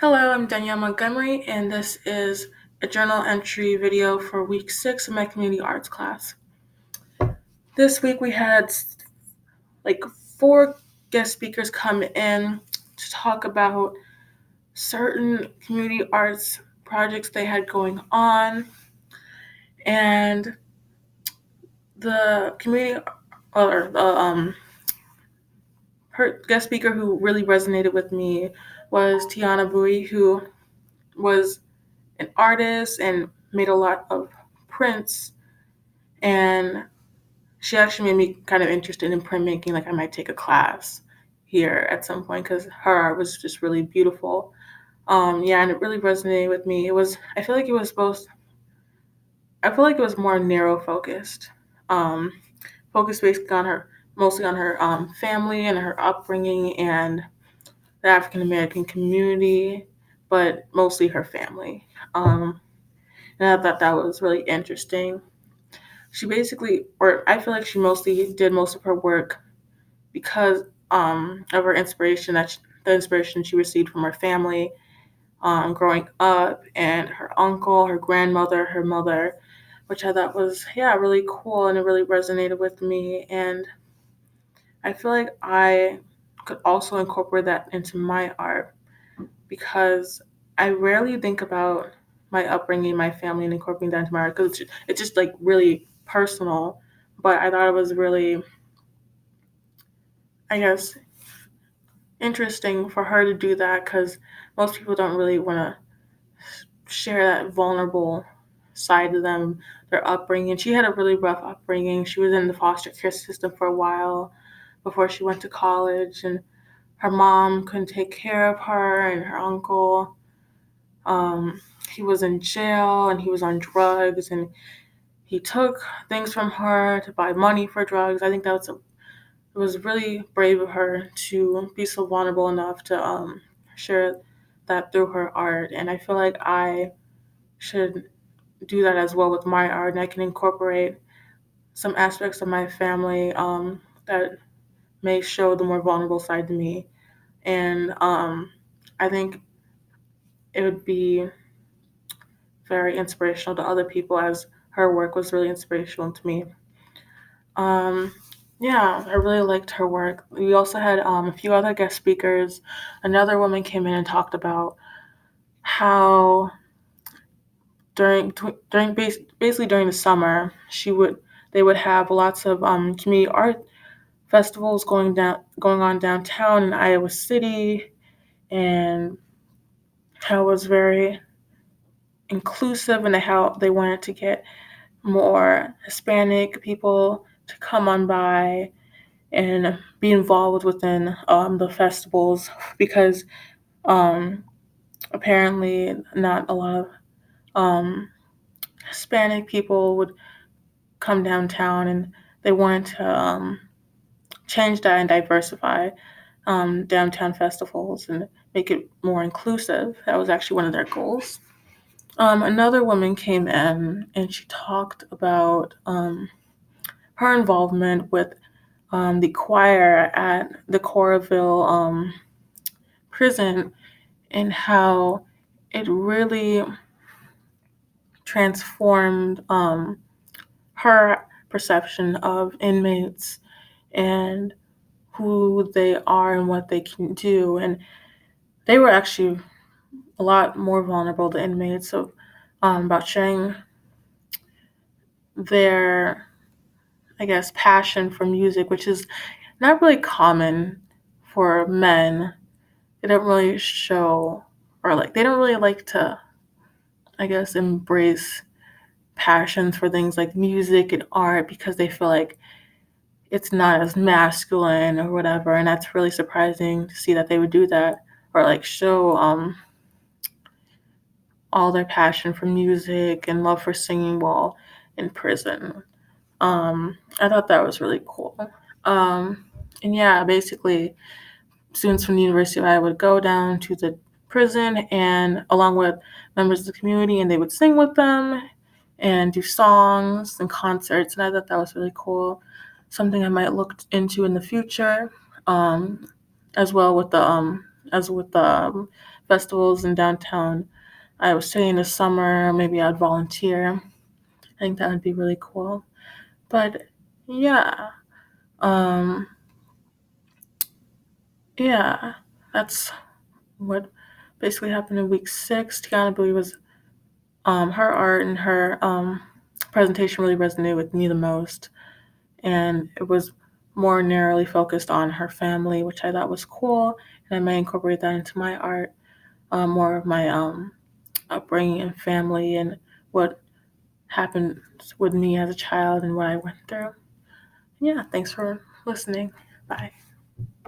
Hello, I'm Danielle Montgomery, and this is a journal entry video for week 6 of my community arts class. This week we had like 4 guest speakers come in to talk about certain community arts projects they had going on, and the community or the her guest speaker who really resonated with me was Tiana Bowie, who was an artist and made a lot of prints, and she actually made me kind of interested in printmaking. Like I might take a class here at some point because her art was just really beautiful. Yeah, and it really resonated with me. I feel like it was both. I feel like it was more narrow focused, um, focused basically on her, mostly on her family and her upbringing and the African American community, but mostly her family. And I thought that was really interesting. She basically, or I feel like she mostly did most of her work because of her inspiration the inspiration she received from her family growing up, and her uncle, her grandmother, her mother, which I thought was really cool, and it really resonated with me. And I feel like I could also incorporate that into my art because I rarely think about my upbringing, my family, and incorporating that into my art because it's just like really personal. But I thought it was really, I guess, interesting for her to do that because most people don't really want to share that vulnerable side of them, their upbringing. She had a really rough upbringing. She was in the foster care system for a while before she went to college, and her mom couldn't take care of her, and her uncle, um, he was in jail and he was on drugs, and he took things from her to buy money for drugs. I think it was really brave of her to be so vulnerable enough to share that through her art. And I feel like I should do that as well with my art, and I can incorporate some aspects of my family that may show the more vulnerable side to me. And I think it would be very inspirational to other people, as her work was really inspirational to me. Um, yeah, I really liked her work. We also had a few other guest speakers. Another woman came in and talked about how basically during the summer they would have lots of community art festivals going on downtown in Iowa City, and how it was very inclusive and how they wanted to get more Hispanic people to come on by and be involved within the festivals because um, apparently not a lot of um, Hispanic people would come downtown, and they wanted to change that and diversify downtown festivals and make it more inclusive. That was actually one of their goals. Another woman came in and she talked about her involvement with the choir at the Coralville prison, and how it really transformed her perception of inmates and who they are and what they can do. And they were actually a lot more vulnerable, the inmates, so about sharing their, I guess, passion for music, which is not really common for men. They don't really show, or like, they don't really like to, I guess, embrace passions for things like music and art because they feel like it's not as masculine or whatever. And that's really surprising to see that they would do that or like show all their passion for music and love for singing while in prison. I thought that was really cool. Um, and yeah, basically, students from the University of Iowa would go down to the prison and along with members of the community, and they would sing with them and do songs and concerts. And I thought that was really cool. Something I might look into in the future, as well with the as with the festivals in downtown, I was saying this summer, maybe I'd volunteer. I think that would be really cool. But yeah, um, yeah, that's what basically happened in week 6. Tiana, I believe, was her art and her presentation really resonated with me the most, and it was more narrowly focused on her family, which I thought was cool, and I might incorporate that into my art, more of my upbringing and family and what happened with me as a child and what I went through. Yeah, thanks for listening. Bye.